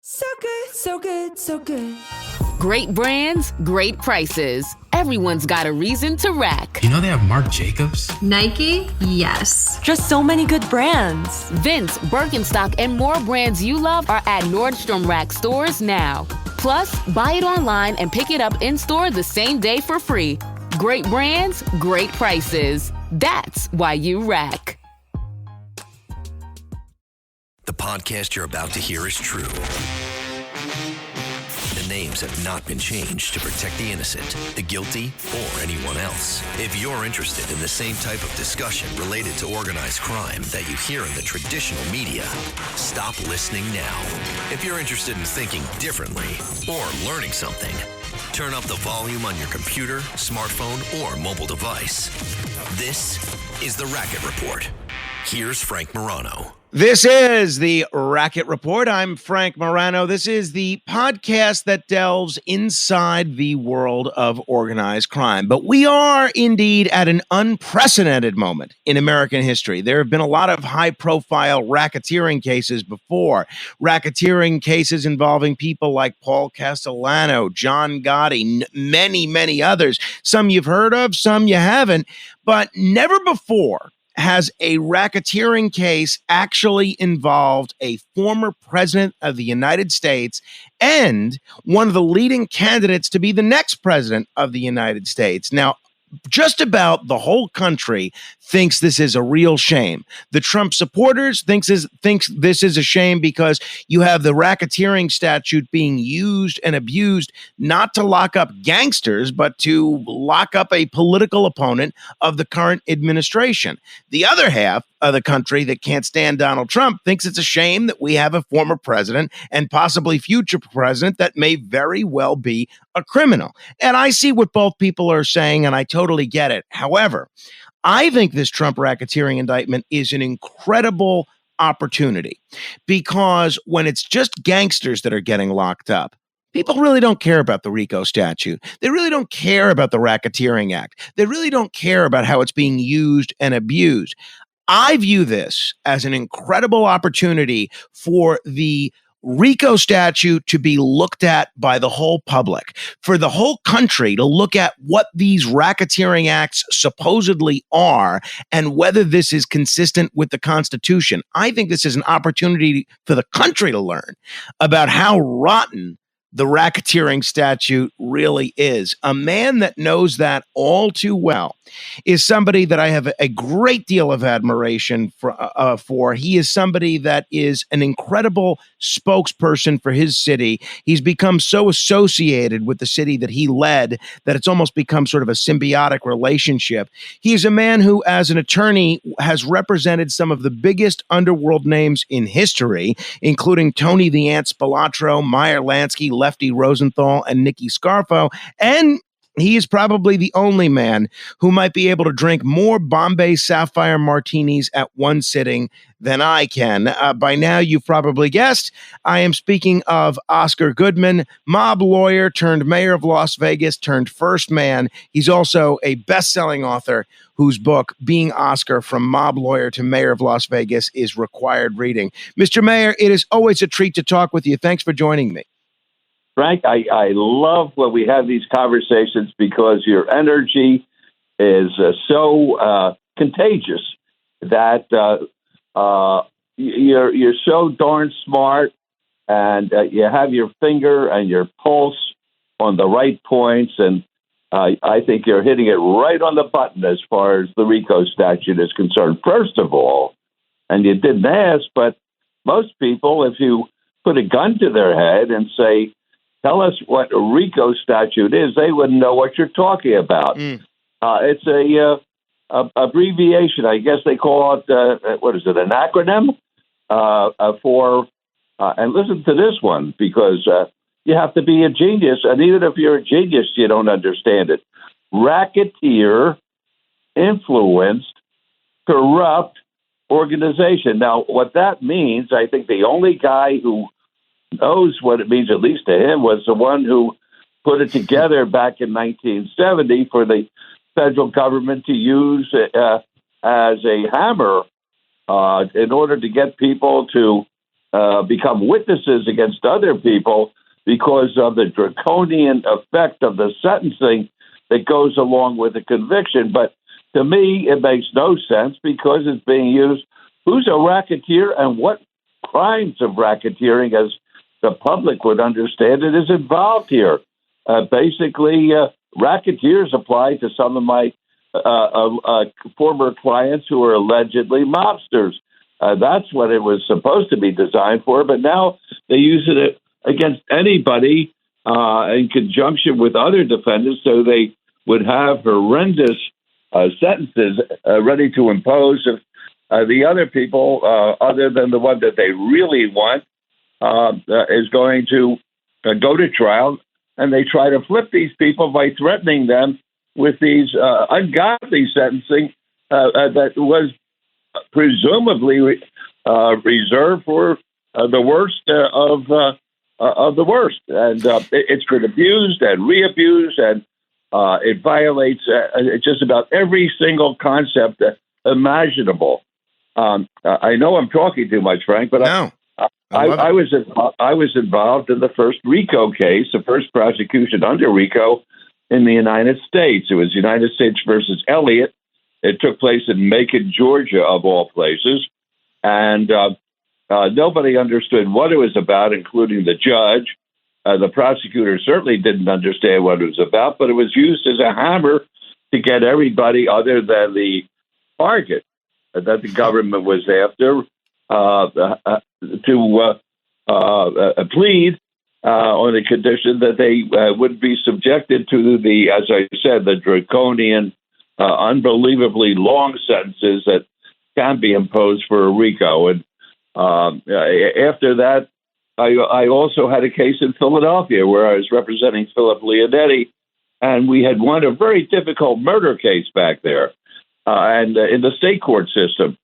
So good, so good, so good. Great brands, great prices. Everyone's got a reason to rack. You know they have Marc Jacobs? Nike? Yes. Just so many good brands. Vince, Birkenstock, and more brands you love are at Nordstrom Rack stores now. Plus, buy it online and pick it up in-store the same day for free. Great brands, great prices. That's why you rack. The podcast you're about to hear is true. The names have not been changed to protect the innocent, the guilty, or anyone else. If you're interested in the same type of discussion related to organized crime that you hear in the traditional media, stop listening now. If you're interested in thinking differently or learning something, turn up the volume on your computer, smartphone, or mobile device. This is the Racket Report. Here's Frank Morano. This is the Racket Report. I'm Frank Morano. This is the podcast that delves inside the world of organized crime. But we are indeed at an unprecedented moment in American history. There have been a lot of high-profile racketeering cases before. Racketeering cases involving people like Paul Castellano, John Gotti, many, many others. Some you've heard of, some you haven't. But never before has a racketeering case actually involved a former president of the United States and one of the leading candidates to be the next president of the United States. Now, just about the whole country thinks this is a real shame. The Trump supporters thinks this is a shame because you have the racketeering statute being used and abused not to lock up gangsters, but to lock up a political opponent of the current administration. The other half of the country that can't stand Donald Trump thinks it's a shame that we have a former president and possibly future president that may very well be a criminal. And I see what both people are saying, and I totally get it. However, I think this Trump racketeering indictment is an incredible opportunity because when it's just gangsters that are getting locked up, people really don't care about the RICO statute. They really don't care about the Racketeering Act. They really don't care about how it's being used and abused. I view this as an incredible opportunity for the RICO statute to be looked at by the whole public, for the whole country to look at what these racketeering acts supposedly are and whether this is consistent with the Constitution. I think this is an opportunity for the country to learn about how rotten the racketeering statute really is. A man that knows that all too well is somebody that I have a great deal of admiration for. He is somebody that is an incredible spokesperson for his city. He's become so associated with the city that he led that it's almost become sort of a symbiotic relationship. He is a man who, as an attorney, has represented some of the biggest underworld names in history, including Tony the Ant Spilatro, Meyer Lansky, Lefty Rosenthal, and Nicky Scarfo. And he is probably the only man who might be able to drink more Bombay Sapphire martinis at one sitting than I can. By now, you've probably guessed, I am speaking of Oscar Goodman, mob lawyer turned mayor of Las Vegas turned first man. He's also a best-selling author whose book, Being Oscar, From Mob Lawyer to Mayor of Las Vegas, is required reading. Mr. Mayor, it is always a treat to talk with you. Thanks for joining me. Frank, I love when we have these conversations because your energy is so contagious that you're so darn smart and you have your finger and your pulse on the right points. And I think you're hitting it right on the button as far as the RICO statute is concerned. First of all, and you didn't ask, but most people, if you put a gun to their head and say, tell us what a RICO statute is, they wouldn't know what you're talking about. It's a abbreviation. I guess they call it, an acronym for, and listen to this one, because you have to be a genius, and even if you're a genius, you don't understand it. Racketeer, influenced, corrupt organization. Now, what that means, I think the only guy who knows what it means, at least to him, was the one who put it together back in 1970 for the federal government to use as a hammer in order to get people to become witnesses against other people because of the draconian effect of the sentencing that goes along with the conviction. But to me, it makes no sense because it's being used. Who's a racketeer and what crimes of racketeering, as the public would understand it, is involved here? Basically, racketeers apply to some of my former clients who are allegedly mobsters. That's what it was supposed to be designed for, but now they use it against anybody in conjunction with other defendants, so they would have horrendous sentences ready to impose if the other people, other than the one that they really want, is going to go to trial, and they try to flip these people by threatening them with these ungodly sentencing that was presumably reserved for the worst of the worst. And it's been abused and re-abused, and it violates just about every single concept imaginable. I know I'm talking too much, Frank, but No. I was involved in the first RICO case, the first prosecution under RICO in the United States. It was United States versus Elliott. It took place in Macon, Georgia, of all places, and nobody understood what it was about, including the judge. The prosecutor certainly didn't understand what it was about, but it was used as a hammer to get everybody other than the target that the government was after to plead on the condition that they would be subjected to the, as I said, the draconian, unbelievably long sentences that can be imposed for a RICO. And after that, I also had a case in Philadelphia where I was representing Philip Leonetti, and we had won a very difficult murder case back there, and in the state court system.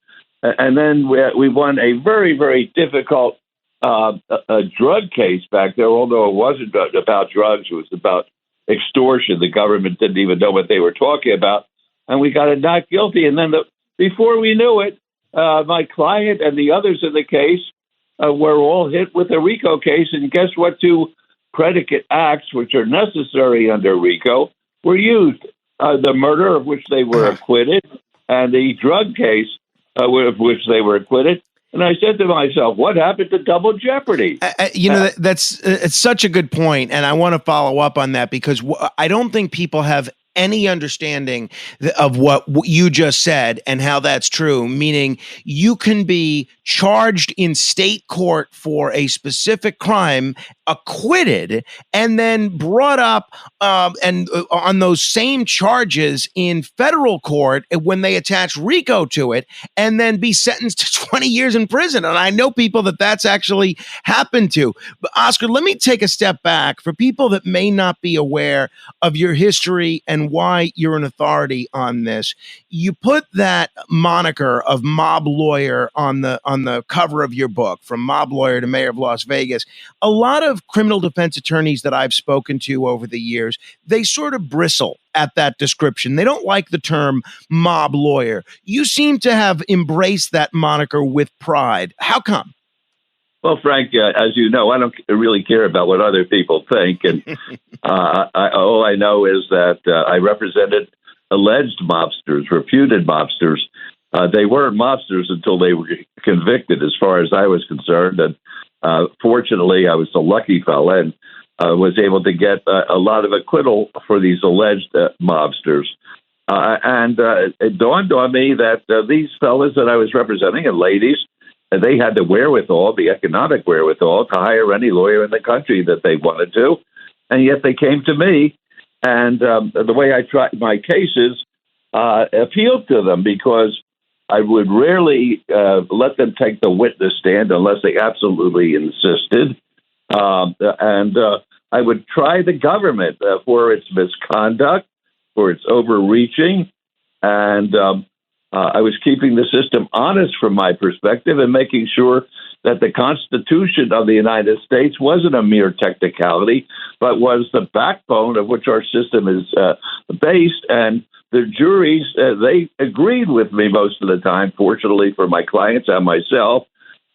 And then we won a very, very difficult a drug case back there, although it wasn't about drugs. It was about extortion. The government didn't even know what they were talking about. And we got it not guilty. And then before we knew it, my client and the others in the case were all hit with a RICO case. And guess what? Two predicate acts, which are necessary under RICO, were used. The murder, of which they were acquitted, and the drug case, of which they were acquitted. And I said to myself, what happened to double jeopardy? That's it's such a good point, and I want to follow up on that because I don't think people have any understanding of what you just said and how that's true, meaning you can be charged in state court for a specific crime, acquitted, and then brought up and on those same charges in federal court when they attach RICO to it, and then be sentenced to 20 years in prison. And I know people that's actually happened to. But Oscar, let me take a step back for people that may not be aware of your history and why you're an authority on this. You put that moniker of mob lawyer on the cover of your book, From Mob Lawyer to Mayor of Las Vegas. A lot of criminal defense attorneys that I've spoken to over the years, they sort of bristle at that description. They don't like the term mob lawyer. You seem to have embraced that moniker with pride. How come? Well, Frank, as you know, I don't really care about what other people think. And all I know is that I represented alleged mobsters, reputed mobsters. They weren't mobsters until they were convicted, as far as I was concerned. And fortunately, I was a lucky fella and was able to get a lot of acquittal for these alleged mobsters. And it dawned on me that these fellas that I was representing, and ladies, they had the wherewithal, the economic wherewithal, to hire any lawyer in the country that they wanted to. And yet they came to me, and the way I tried my cases appealed to them, because I would rarely let them take the witness stand unless they absolutely insisted. And I would try the government for its misconduct, for its overreaching, and I was keeping the system honest from my perspective and making sure that the Constitution of the United States wasn't a mere technicality, but was the backbone of which our system is based. And the juries, they agreed with me most of the time, fortunately for my clients and myself.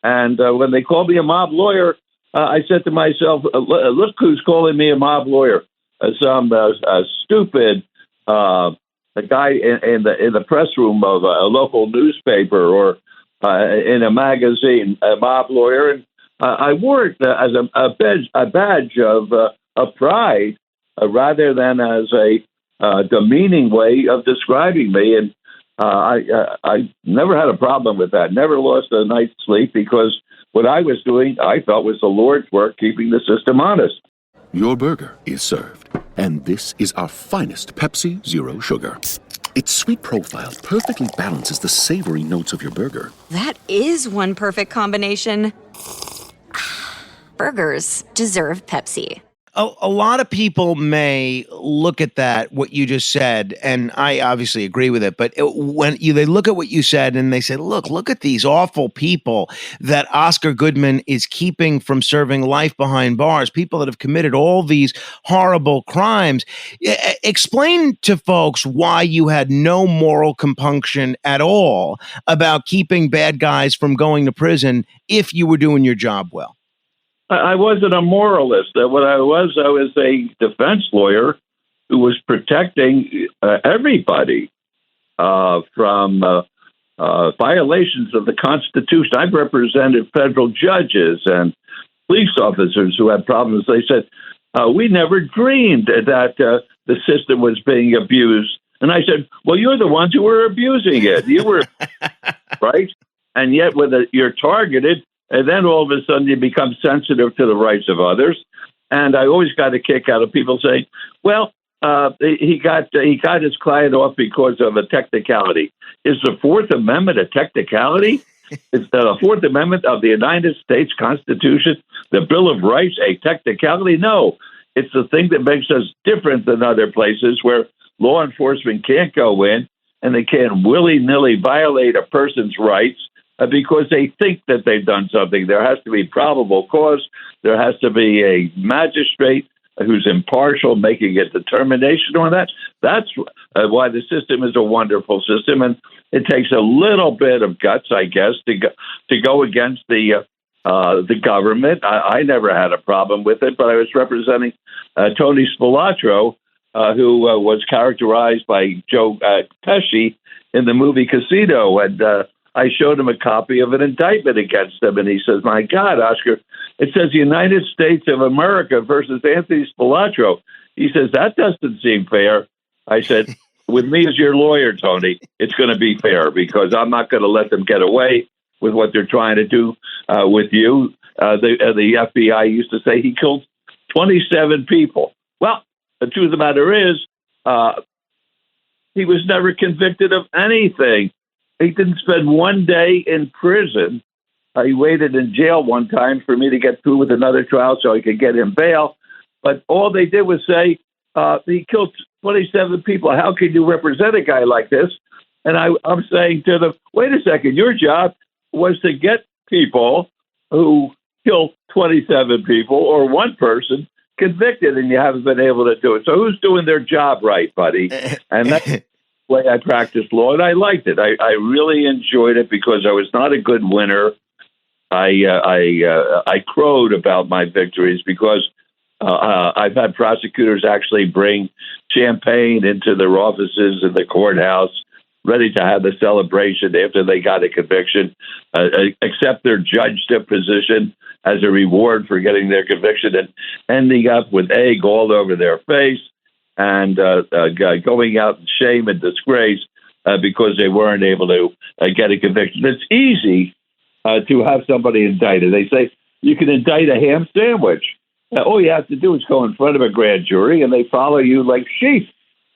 And when they called me a mob lawyer, I said to myself, look who's calling me a mob lawyer. Some stupid a guy in the press room of a local newspaper or in a magazine, a mob lawyer. And I wore it as a badge of pride rather than as a demeaning way of describing me. And I never had a problem with that. Never lost a night's sleep because what I was doing, I felt was the Lord's work, keeping the system honest. Your burger is served, and this is our finest Pepsi Zero Sugar. Its sweet profile perfectly balances the savory notes of your burger. That is one perfect combination. Burgers deserve Pepsi. A lot of people may look at that, what you just said, and I obviously agree with it, but they look at what you said and they say, look at these awful people that Oscar Goodman is keeping from serving life behind bars, people that have committed all these horrible crimes. Explain to folks why you had no moral compunction at all about keeping bad guys from going to prison if you were doing your job well. I wasn't a moralist. What I was a defense lawyer who was protecting everybody from violations of the Constitution. I've represented federal judges and police officers who had problems. They said, we never dreamed that the system was being abused. And I said, well, you're the ones who were abusing it. You were, right? And yet you're targeted. And then all of a sudden you become sensitive to the rights of others. And I always got a kick out of people saying, well, he got his client off because of a technicality. Is the Fourth Amendment a technicality? Is the Fourth Amendment of the United States Constitution, the Bill of Rights, a technicality? No. It's the thing that makes us different than other places where law enforcement can't go in and they can't willy-nilly violate a person's rights because they think that they've done something. There has to be probable cause. There has to be a magistrate who's impartial making a determination on that. That's why the system is a wonderful system, and it takes a little bit of guts, I guess, to go against the government. I never had a problem with it, but I was representing Tony Spilatro, who was characterized by Joe Pesci in the movie Casino, and I showed him a copy of an indictment against him, and he says, my God, Oscar, it says United States of America versus Anthony Spilatro. He says, that doesn't seem fair. I said, with me as your lawyer, Tony, it's going to be fair because I'm not going to let them get away with what they're trying to do with you. The FBI used to say he killed 27 people. Well, the truth of the matter is he was never convicted of anything. He didn't spend one day in prison. He waited in jail one time for me to get through with another trial so I could get him bail. But all they did was say, he killed 27 people. How can you represent a guy like this? And I'm saying to them, wait a second, your job was to get people who killed 27 people or one person convicted, and you haven't been able to do it. So who's doing their job right, buddy? And that's way I practiced law, and I liked it. I really enjoyed it because I was not a good winner. I crowed about my victories because I've had prosecutors actually bring champagne into their offices in the courthouse, ready to have the celebration after they got a conviction, accept their judge position as a reward for getting their conviction, and ending up with egg all over their face, and going out in shame and disgrace because they weren't able to get a conviction. It's easy to have somebody indicted. They say you can indict a ham sandwich. All you have to do is go in front of a grand jury, and they follow you like sheep,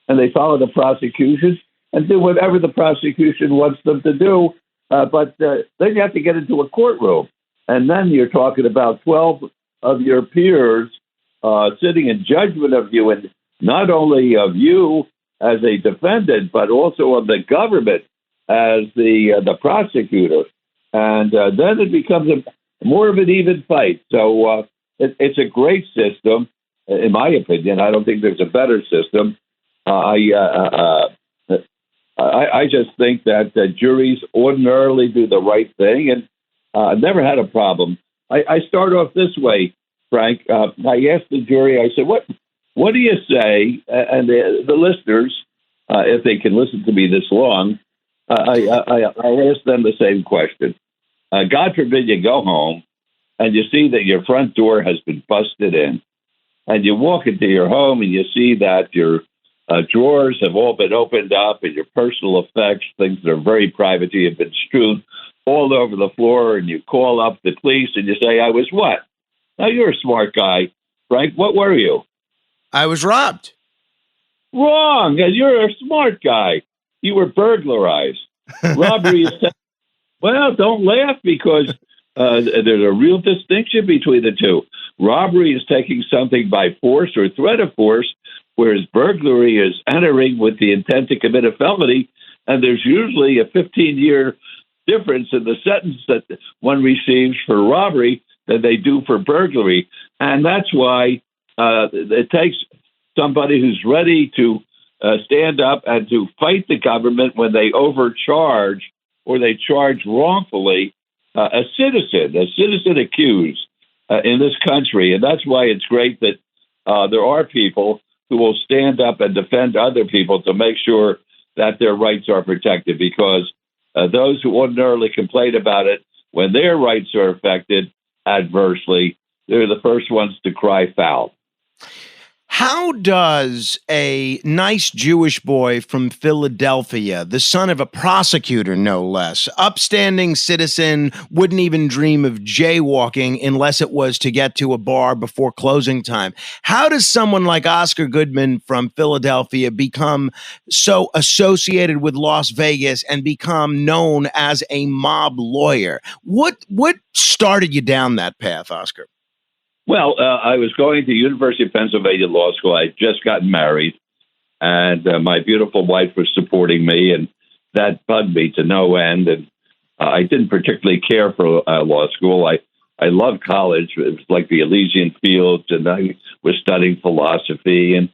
and they follow the prosecution and do whatever the prosecution wants them to do. But then you have to get into a courtroom, and then you're talking about 12 of your peers sitting in judgment of you, and not only of you as a defendant, but also of the government as the prosecutor. And then it becomes more of an even fight. So it's a great system, in my opinion. I don't think there's a better system. I just think that juries ordinarily do the right thing, and I've never had a problem. I start off this way, Frank. I asked the jury, I said, what do you say? And the listeners, if they can listen to me this long, I asked them the same question. God forbid you go home and you see that your front door has been busted in. And you walk into your home and you see that your drawers have all been opened up and your personal effects, things that are very private to you, have been strewn all over the floor. And you call up the police and you say, I was what? Now, you're a smart guy, Frank. What were you? I was robbed. Wrong. And you're a smart guy. You were burglarized. Robbery is... Well, don't laugh because there's a real distinction between the two. Robbery is taking something by force or threat of force, whereas burglary is entering with the intent to commit a felony, and there's usually a 15-year difference in the sentence that one receives for robbery than they do for burglary. And that's why it takes somebody who's ready to stand up and to fight the government when they overcharge or they charge wrongfully a citizen accused in this country. And that's why it's great that there are people who will stand up and defend other people to make sure that their rights are protected, because those who ordinarily complain about it, when their rights are affected adversely, they're the first ones to cry foul. How does a nice Jewish boy from Philadelphia, the son of a prosecutor, no less, upstanding citizen, wouldn't even dream of jaywalking unless it was to get to a bar before closing time? How does someone like Oscar Goodman from Philadelphia become so associated with Las Vegas and become known as a mob lawyer? What started you down that path, Oscar? Well, I was going to University of Pennsylvania Law School. I had just gotten married, and my beautiful wife was supporting me, and that bugged me to no end. And I didn't particularly care for law school. I loved college. It was like the Elysian fields, and I was studying philosophy and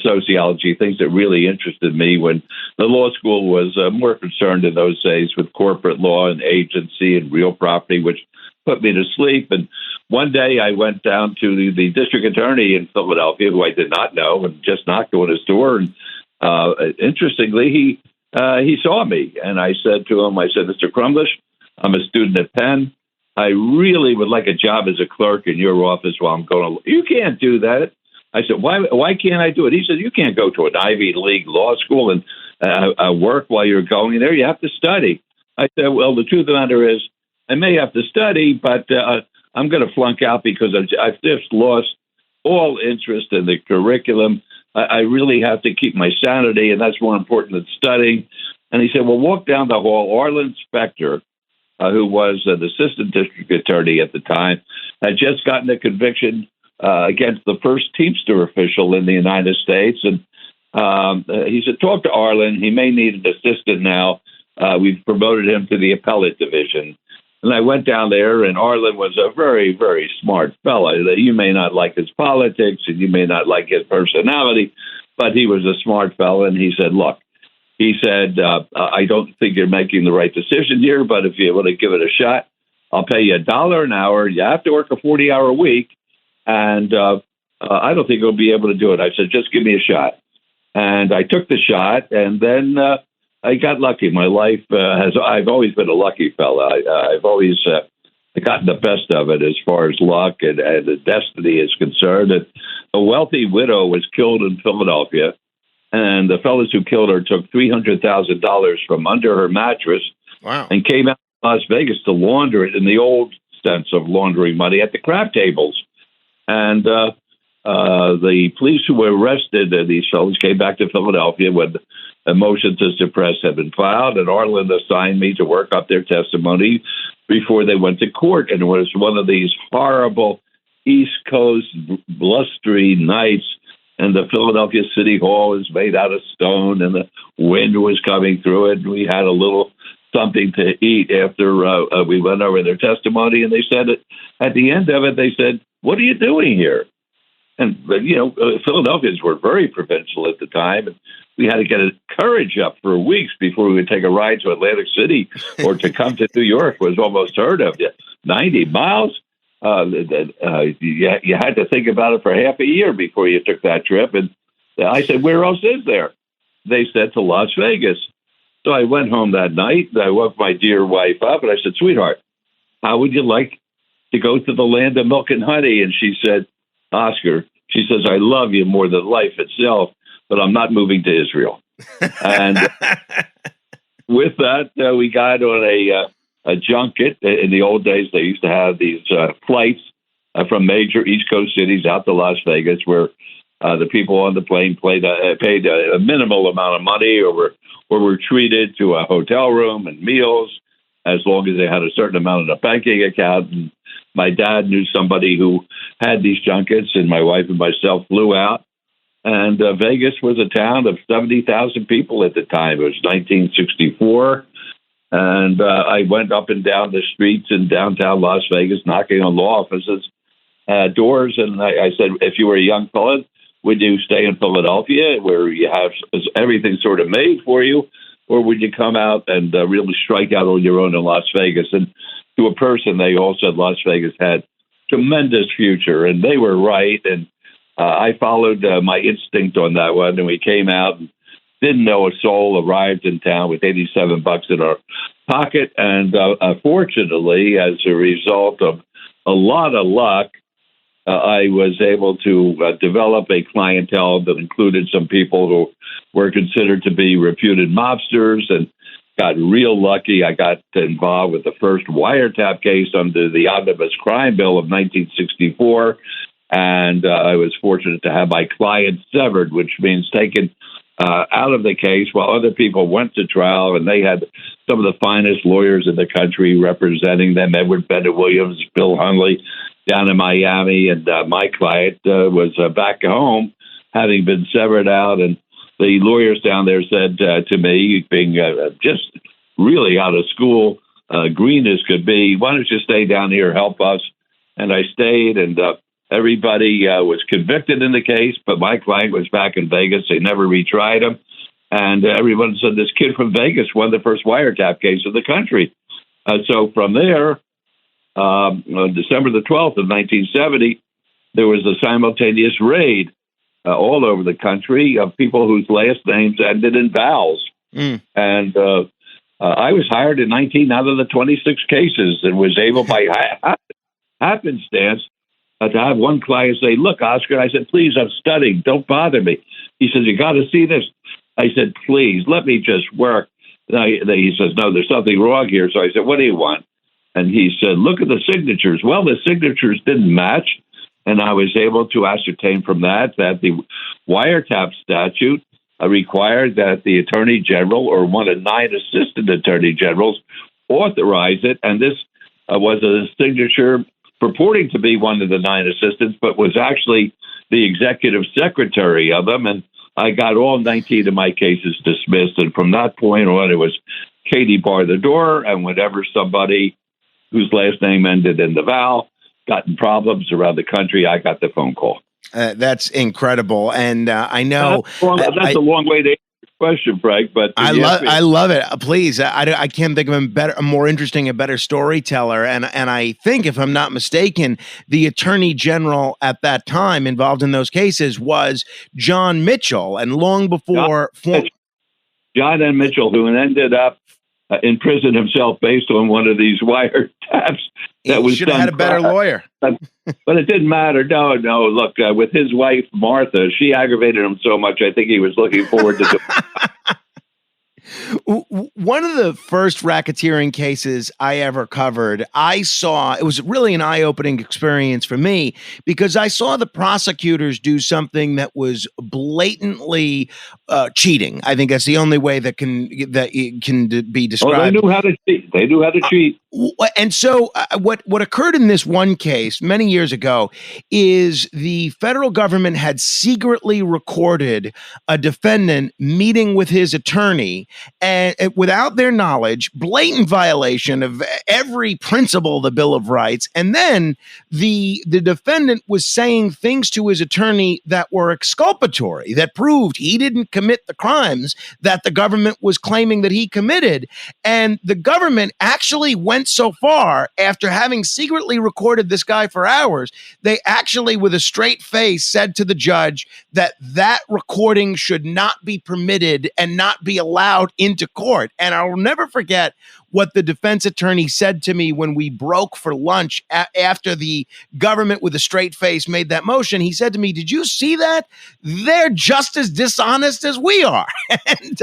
sociology, things that really interested me, when the law school was more concerned in those days with corporate law and agency and real property, which put me to sleep. And one day I went down to the district attorney in Philadelphia, who I did not know, and just knocked on his door. And interestingly, he saw me, and I said to him, Mr. Crumlish, I'm a student at Penn. I really would like a job as a clerk in your office while I'm going to... You can't do that. I said, why can't I do it? He said, you can't go to an Ivy League law school and work while you're going there. You have to study. I said, well, the truth of the matter is, I may have to study, but I'm going to flunk out because I've just lost all interest in the curriculum. I really have to keep my sanity, and that's more important than studying. And he said, well, walk down the hall. Arlen Specter, who was an assistant district attorney at the time, had just gotten a conviction against the first Teamster official in the United States. And he said, talk to Arlen. He may need an assistant now. We've promoted him to the appellate division. And I went down there, and Arlen was a very, very smart fellow. You may not like his politics, and you may not like his personality, but he was a smart fellow. And he said, look, I don't think you're making the right decision here, but if you want to give it a shot, I'll pay you $1 an hour. You have to work a 40-hour week, and I don't think you'll be able to do it. I said, just give me a shot. And I took the shot, and then I got lucky. My life I've always been a lucky fella. I've always gotten the best of it as far as luck and destiny is concerned. And a wealthy widow was killed in Philadelphia, and the fellows who killed her took $300,000 from under her mattress. Wow. And came out to Las Vegas to launder it in the old sense of laundering money at the crap tables. And the police who were arrested these fellows came back to Philadelphia when a motion to suppress had been filed, and Arlen assigned me to work up their testimony before they went to court. And it was one of these horrible East Coast blustery nights, and the Philadelphia City Hall was made out of stone, and the wind was coming through it. And we had a little something to eat after we went over their testimony, and they said at the end of it, they said, "What are you doing here?" But Philadelphians were very provincial at the time, and we had to get a courage up for weeks before we would take a ride to Atlantic City, or to come to New York was almost heard of. 90 miles. You had to think about it for half a year before you took that trip. And I said, where else is there? They said to Las Vegas. So I went home that night. I woke my dear wife up, and I said, sweetheart, how would you like to go to the land of milk and honey? And she said, Oscar, she says, I love you more than life itself, but I'm not moving to Israel. And with that, we got on a junket. In the old days, they used to have these flights from major East Coast cities out to Las Vegas, where the people on the plane paid a minimal amount of money, or were treated to a hotel room and meals, as long as they had a certain amount in a banking account. And my dad knew somebody who had these junkets, and my wife and myself flew out. And Vegas was a town of 70,000 people at the time. It was 1964. And I went up and down the streets in downtown Las Vegas, knocking on law offices' doors. And I said, if you were a young fellow, would you stay in Philadelphia, where you have everything sort of made for you, or would you come out and really strike out on your own in Las Vegas? And to a person, they all said Las Vegas had tremendous future, and they were right. And I followed my instinct on that one, and we came out and didn't know a soul, arrived in town with $87 in our pocket. And fortunately, as a result of a lot of luck, I was able to develop a clientele that included some people who were considered to be reputed mobsters, and got real lucky. I got involved with the first wiretap case under the Omnibus Crime Bill of 1964, and I was fortunate to have my client severed, which means taken out of the case while other people went to trial, and they had some of the finest lawyers in the country representing them, Edward Bennett Williams, Bill Hunley, down in Miami, and my client was back home, having been severed out. And the lawyers down there said to me, being just really out of school, green as could be, why don't you stay down here, help us? And I stayed, and everybody was convicted in the case, but my client was back in Vegas. They never retried him. And everyone said this kid from Vegas won the first wiretap case in the country. So from there, on December the 12th of 1970, there was a simultaneous raid all over the country of people whose last names ended in vowels. And I was hired in 19 out of the 26 cases, and was able by happenstance to have one client say, look, Oscar, I said, please, I'm studying. Don't bother me. He says, you got to see this. I said, please, let me just work. He says, no, there's something wrong here. So I said, what do you want? And he said, look at the signatures. Well, the signatures didn't match. And I was able to ascertain from that the wiretap statute required that the attorney general or one of 9 assistant attorney generals authorize it. And this was a signature purporting to be one of the 9 assistants, but was actually the executive secretary of them. And I got all 19 of my cases dismissed. And from that point on, it was Katie bar the door. And whenever somebody whose last name ended in the vowel got in problems around the country, I got the phone call. That's incredible. And I know that's a long way to answer your question, Frank, but I love it. Please. I can't think of a more interesting, a better storyteller. And I think, if I'm not mistaken, the attorney general at that time involved in those cases was John Mitchell. And long before John N. Mitchell, who ended up in prison himself based on one of these wiretaps. He should have had a better lawyer. But it didn't matter. No. Look, with his wife, Martha, she aggravated him so much, I think he was looking forward to One of the first racketeering cases I ever covered, it was really an eye-opening experience for me, because I saw the prosecutors do something that was blatantly cheating. I think that's the only way that can be described. Oh, they knew how to cheat. And so what occurred in this one case many years ago is the federal government had secretly recorded a defendant meeting with his attorney and without their knowledge, blatant violation of every principle of the Bill of Rights. And then the defendant was saying things to his attorney that were exculpatory, that proved he didn't commit the crimes that the government was claiming that he committed. And the government actually went so far, after having secretly recorded this guy for hours, they actually, with a straight face, said to the judge that that recording should not be permitted and not be allowed into court. And I'll never forget what the defense attorney said to me when we broke for lunch after the government, with a straight face, made that motion. He said to me, "Did you see that? They're just as dishonest as we are." And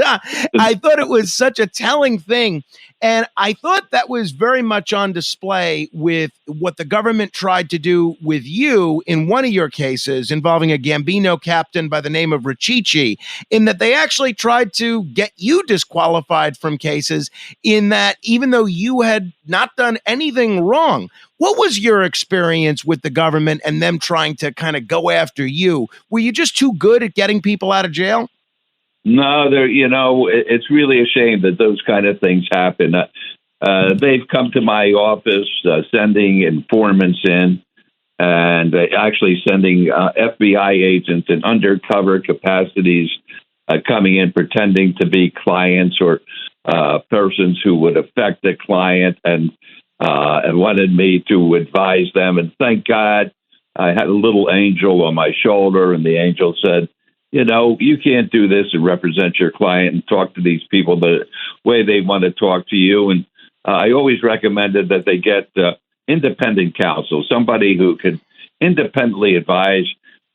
I thought it was such a telling thing. And I thought that was very much on display with what the government tried to do with you in one of your cases involving a Gambino captain by the name of Richichi, in that they actually tried to get you disqualified from cases, in that even though you had not done anything wrong. What was your experience with the government and them trying to kind of go after you? Were you just too good at getting people out of jail? No, it's really a shame that those kind of things happen. They've come to my office sending informants in, and actually sending FBI agents in undercover capacities coming in pretending to be clients or persons who would affect the client, and wanted me to advise them. And thank God I had a little angel on my shoulder, and the angel said, you can't do this and represent your client and talk to these people the way they want to talk to you. And I always recommended that they get independent counsel, somebody who could independently advise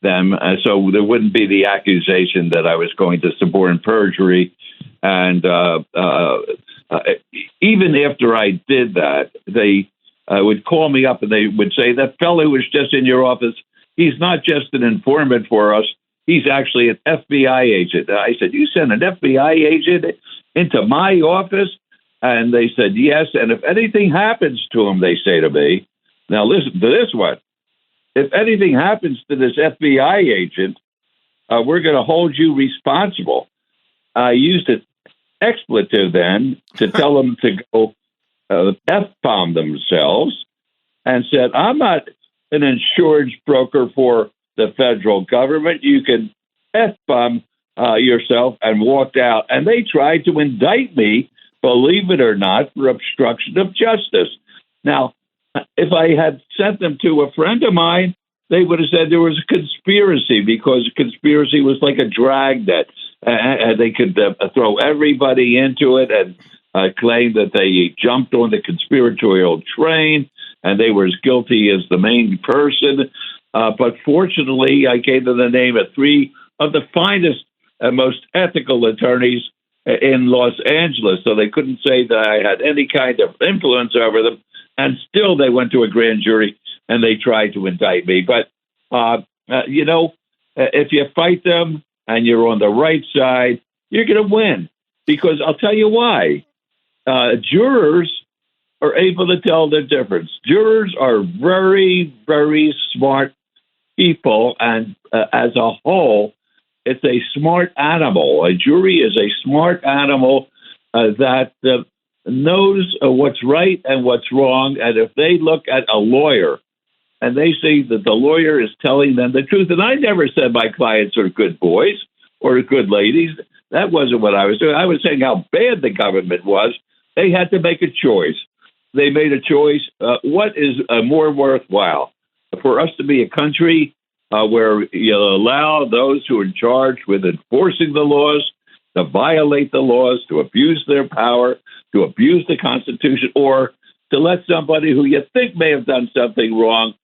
them, so there wouldn't be the accusation that I was going to suborn perjury. And even after I did that, they would call me up and they would say, "That fellow who was just in your office, he's not just an informant for us. He's actually an FBI agent." I said, "You sent an FBI agent into my office?" And they said, "Yes. And if anything happens to him," they say to me, now listen to this one, "if anything happens to this FBI agent, we're going to hold you responsible." I used an expletive then to tell them to go F-bomb themselves, and said, "I'm not an insurance broker for the federal government. You can F-bomb yourself," and walked out. And they tried to indict me, believe it or not, for obstruction of justice. Now, if I had sent them to a friend of mine, they would have said there was a conspiracy, because a conspiracy was like a dragnet. And they could throw everybody into it and claim that they jumped on the conspiratorial train and they were as guilty as the main person. But fortunately, I gave them the name of three of the finest and most ethical attorneys in Los Angeles, so they couldn't say that I had any kind of influence over them. And still, they went to a grand jury and they tried to indict me. But, if you fight them and you're on the right side, you're going to win. Because I'll tell you why. Jurors are able to tell the difference. Jurors are very, very smart people, and as a whole, it's a smart animal. A jury is a smart animal that knows what's right and what's wrong. And if they look at a lawyer and they see that the lawyer is telling them the truth, and I never said my clients are good boys or good ladies. That wasn't what I was doing. I was saying how bad the government was. They had to make a choice. They made a choice. What is more worthwhile? For us to be a country where you allow those who are charged with enforcing the laws to violate the laws, to abuse their power, to abuse the Constitution, or to let somebody who you think may have done something wrong,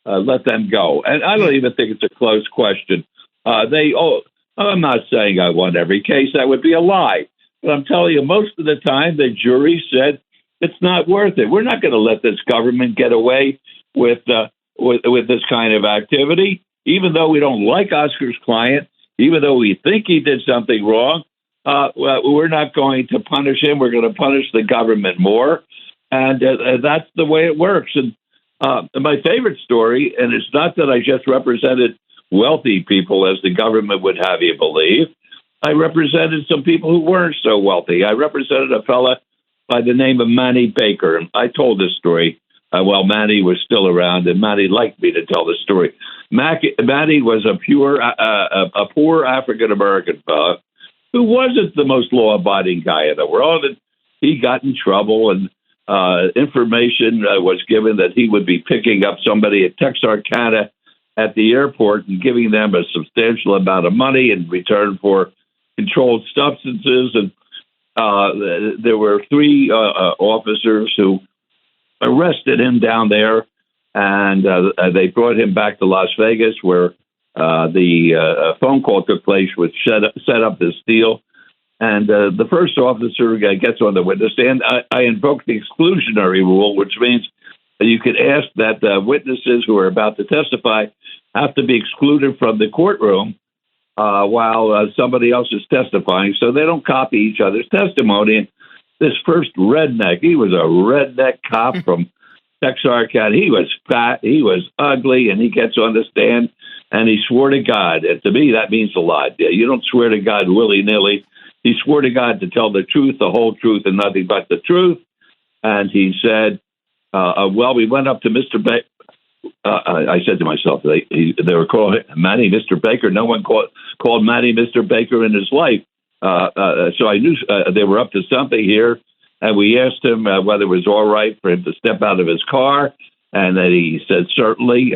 let them go. And I don't even think it's a close question. I'm not saying I won every case. That would be a lie. But I'm telling you, most of the time, the jury said it's not worth it. We're not going to let this government get away with this kind of activity, even though we don't like Oscar's client, even though we think he did something wrong. We're not going to punish him. We're going to punish the government more. And that's the way it works. And my favorite story, and it's not that I just represented wealthy people, as the government would have you believe. I represented some people who weren't so wealthy. I represented a fella by the name of Manny Baker. And I told this story while Manny was still around, and Manny liked me to tell the story. Manny was a poor African-American fella who wasn't the most law-abiding guy in the world. And he got in trouble, and information was given that he would be picking up somebody at Texarkana at the airport and giving them a substantial amount of money in return for controlled substances. And there were three officers who arrested him down there, and they brought him back to Las Vegas, where the phone call took place, which set up this deal. And the first officer gets on the witness stand. I invoked the exclusionary rule, which means that you could ask that witnesses who are about to testify have to be excluded from the courtroom while somebody else is testifying, so they don't copy each other's testimony. And this first redneck, he was a redneck cop from Texarkana. He was fat, he was ugly, and he gets on the stand and he swore to God. And to me, that means a lot. You don't swear to God willy-nilly. He swore to God to tell the truth, the whole truth, and nothing but the truth. And he said, well, we went up to Mr. Baker. I said to myself, they were calling Manny Mr. Baker. No one called Manny Mr. Baker in his life. So I knew they were up to something here. And we asked him whether it was all right for him to step out of his car. And then he said, certainly.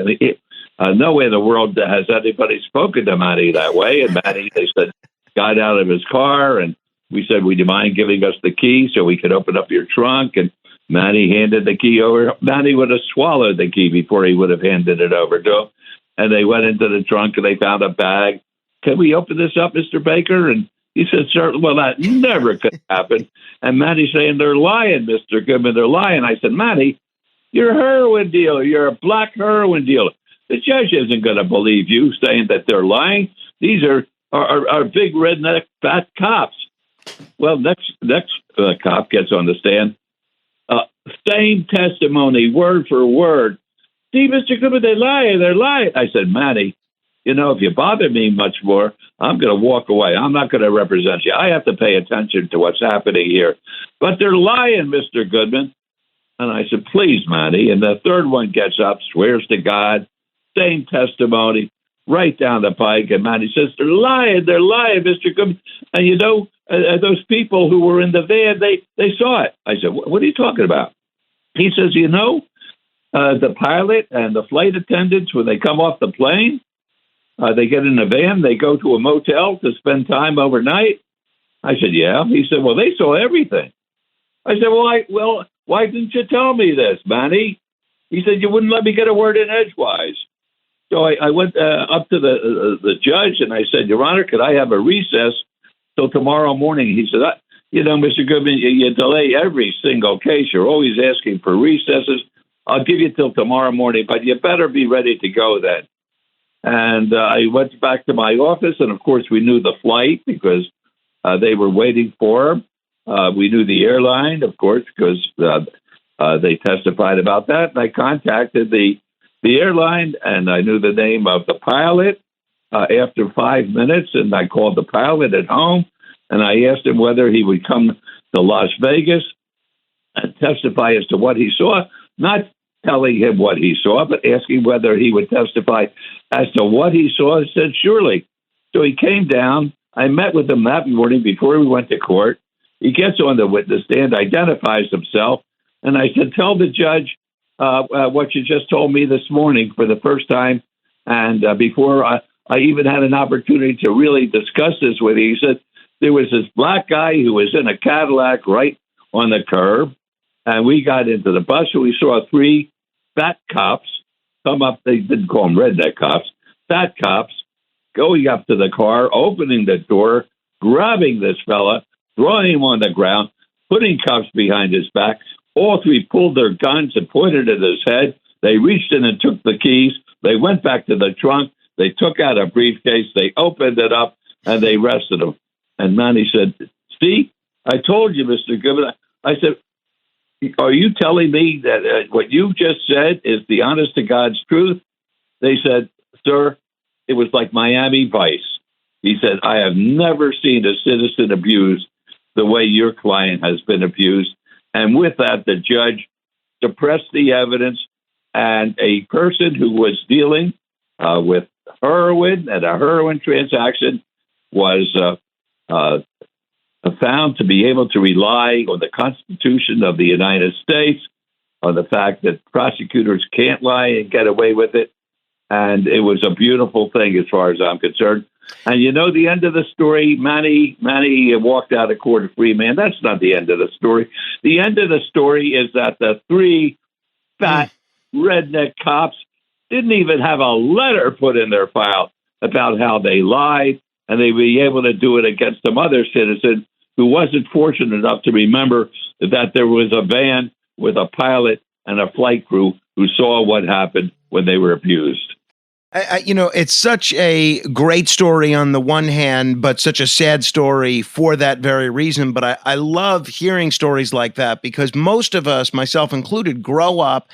And no way in the world has anybody spoken to Manny that way. And Manny, they said, got out of his car. And we said, would you mind giving us the key so we could open up your trunk? And Manny handed the key over. Manny would have swallowed the key before he would have handed it over to him. And they went into the trunk and they found a bag. Can we open this up, Mr. Baker? And he said, certainly. Well, that never could happen. And Manny's saying, they're lying, Mr. Goodman, they're lying. I said, Manny, you're a heroin dealer. You're a black heroin dealer. The judge isn't going to believe you saying that they're lying. These are big redneck fat cops. Well, next cop gets on the stand. Same testimony, word for word. See, Mr. Goodman, they're lying. I said, Manny, if you bother me much more, I'm going to walk away. I'm not going to represent you. I have to pay attention to what's happening here. But they're lying, Mr. Goodman. And I said, please, Manny. And the third one gets up, swears to God, same testimony, right down the pike. And Manny says, they're lying, Mr. Goodman. And those people who were in the van, they saw it. I said, what are you talking about? He says, the pilot and the flight attendants, when they come off the plane, they get in a van, they go to a motel to spend time overnight. I said, yeah. He said, well, they saw everything. I said, well, why didn't you tell me this, Manny? He said, you wouldn't let me get a word in edgewise. So I went up to the judge and I said, Your Honor, could I have a recess till tomorrow morning? He said, Mr. Goodman, you delay every single case. You're always asking for recesses. I'll give you till tomorrow morning, but you better be ready to go then. And I went back to my office, and of course we knew the flight because they were waiting for him. We knew the airline, of course, because they testified about that. And I contacted the airline, and I knew the name of the pilot after 5 minutes, and I called the pilot at home, and I asked him whether he would come to Las Vegas and testify as to what he saw, not telling him what he saw, but asking whether he would testify as to what he saw. I said, surely. So he came down. I met with him that morning before we went to court. He gets on the witness stand, identifies himself, and I said, tell the judge what you just told me this morning for the first time. And before I even had an opportunity to really discuss this with you, he said, there was this black guy who was in a Cadillac right on the curb, and we got into the bus, and we saw three fat cops come up. They didn't call them redneck cops, fat cops, going up to the car, opening the door, grabbing this fella, throwing him on the ground, putting cuffs behind his back. All three pulled their guns and pointed at his head. They reached in and took the keys. They went back to the trunk. They took out a briefcase. They opened it up, and they arrested him. And Manny said, see, I told you, Mr. Goodman. I said, are you telling me that what you just said is the honest to God's truth? They said, sir, it was like Miami Vice. He said, I have never seen a citizen abused the way your client has been abused. And with that, the judge suppressed the evidence, and a person who was dealing with heroin and a heroin transaction was found to be able to rely on the Constitution of the United States, on the fact that prosecutors can't lie and get away with it. And it was a beautiful thing as far as I'm concerned. And you know, the end of the story, Manny walked out of court a free man. That's not the end of the story. The end of the story is that the three fat redneck cops didn't even have a letter put in their file about how they lied, and they were able to do it against some other citizen who wasn't fortunate enough to remember that there was a van with a pilot and a flight crew who saw what happened when they were abused. It's such a great story on the one hand, but such a sad story for that very reason. But I love hearing stories like that because most of us, myself included, grow up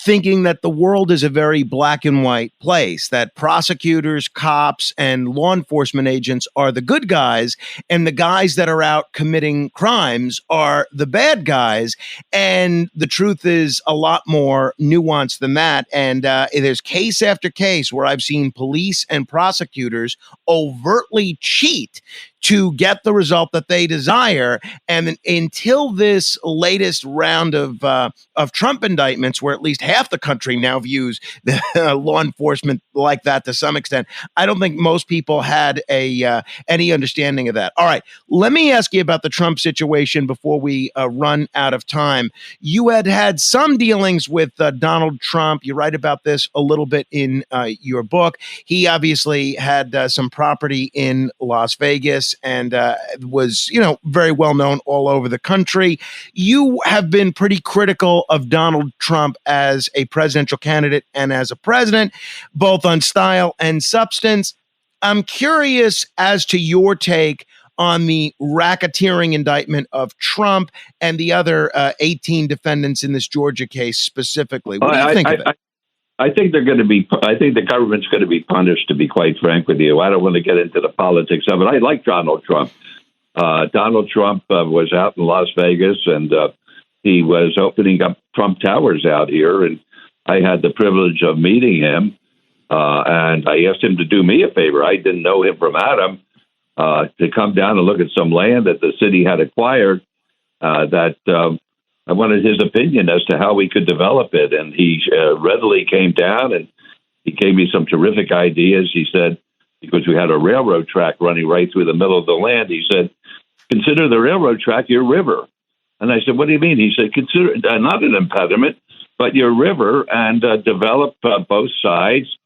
thinking that the world is a very black and white place, that prosecutors, cops, and law enforcement agents are the good guys, and the guys that are out committing crimes are the bad guys. And the truth is a lot more nuanced than that. And there's case after case where I've seen police and prosecutors overtly cheat to get the result that they desire. And until this latest round of Trump indictments, where at least half the country now views the law enforcement like that to some extent, I don't think most people had any understanding of that. All right, let me ask you about the Trump situation before we run out of time. You had some dealings with Donald Trump. You write about this a little bit in your book. He obviously had some property in Las Vegas and was, very well known all over the country. You have been pretty critical of Donald Trump as a presidential candidate and as a president, both on style and substance. I'm curious as to your take on the racketeering indictment of Trump and the other 18 defendants in this Georgia case specifically. What do you think of it? I think I think the government's going to be punished, to be quite frank with you. I don't want to get into the politics of it. I like Donald Trump. Donald Trump was out in Las Vegas, and he was opening up Trump Towers out here. And I had the privilege of meeting him, and I asked him to do me a favor. I didn't know him from Adam, to come down and look at some land that the city had acquired I wanted his opinion as to how we could develop it. And he readily came down and he gave me some terrific ideas. He said, because we had a railroad track running right through the middle of the land, he said, consider the railroad track your river. And I said, what do you mean? He said, consider not an impediment, but your river, and develop both sides.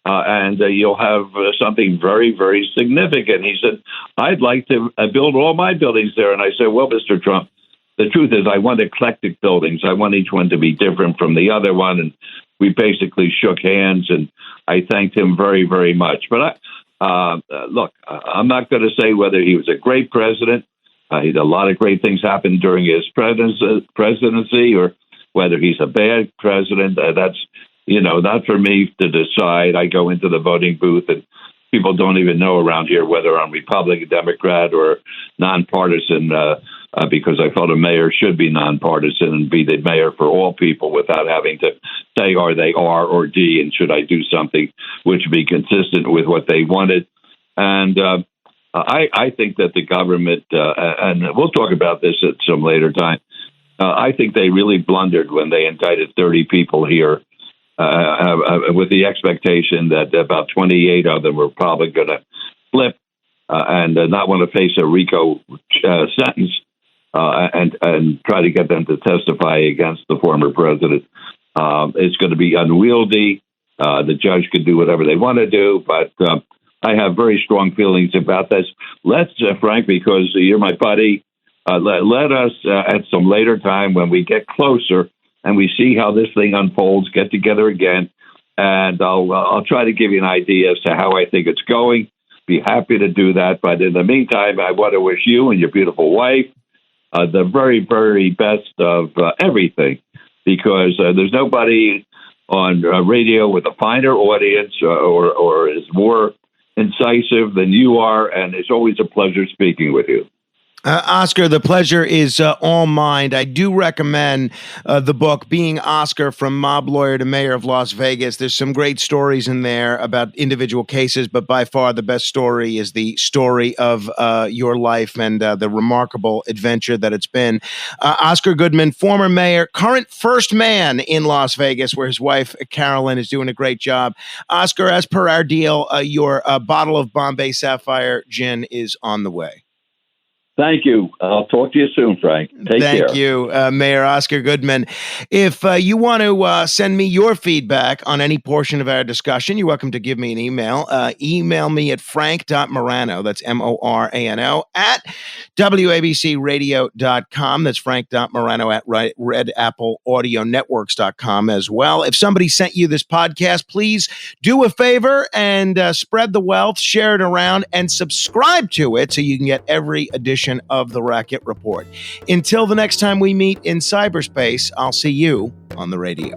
And you'll have something very, very significant. He said, I'd like to build all my buildings there. And I said, well, Mr. Trump, the truth is, I want eclectic buildings. I want each one to be different from the other one. And we basically shook hands, and I thanked him very, very much. But look, I'm not going to say whether he was a great president. He had a lot of great things happen during his presidency, or whether he's a bad president. That's, not for me to decide. I go into the voting booth, and people don't even know around here whether I'm Republican, Democrat, or nonpartisan, because I felt a mayor should be nonpartisan and be the mayor for all people without having to say, are they R or D, and should I do something which would be consistent with what they wanted. And I think that the government, and we'll talk about this at some later time, I think they really blundered when they indicted 30 people here with the expectation that about 28 of them were probably going to flip and not want to face a RICO sentence. And try to get them to testify against the former president. It's going to be unwieldy. The judge could do whatever they want to do, but I have very strong feelings about this. Let's, Frank, because you're my buddy, let us at some later time when we get closer and we see how this thing unfolds, get together again, and I'll try to give you an idea as to how I think it's going. Be happy to do that. But in the meantime, I want to wish you and your beautiful wife the very, very best of everything, because there's nobody on radio with a finer audience or is more incisive than you are, and it's always a pleasure speaking with you. Oscar, the pleasure is all mine. I do recommend the book, Being Oscar, From Mob Lawyer to Mayor of Las Vegas. There's some great stories in there about individual cases, but by far the best story is the story of your life and the remarkable adventure that it's been. Oscar Goodman, former mayor, current first man in Las Vegas, where his wife, Carolyn, is doing a great job. Oscar, as per our deal, your bottle of Bombay Sapphire gin is on the way. Thank you. I'll talk to you soon, Frank. Take care. Thank you, Mayor Oscar Goodman. If you want to send me your feedback on any portion of our discussion, you're welcome to give me an email. Email me at frank.morano, that's Morano, at wabcradio.com. That's frank.morano at redappleaudionetworks.com as well. If somebody sent you this podcast, please do a favor and spread the wealth, share it around, and subscribe to it so you can get every edition of the Racket Report. Until the next time we meet in cyberspace, I'll see you on the radio.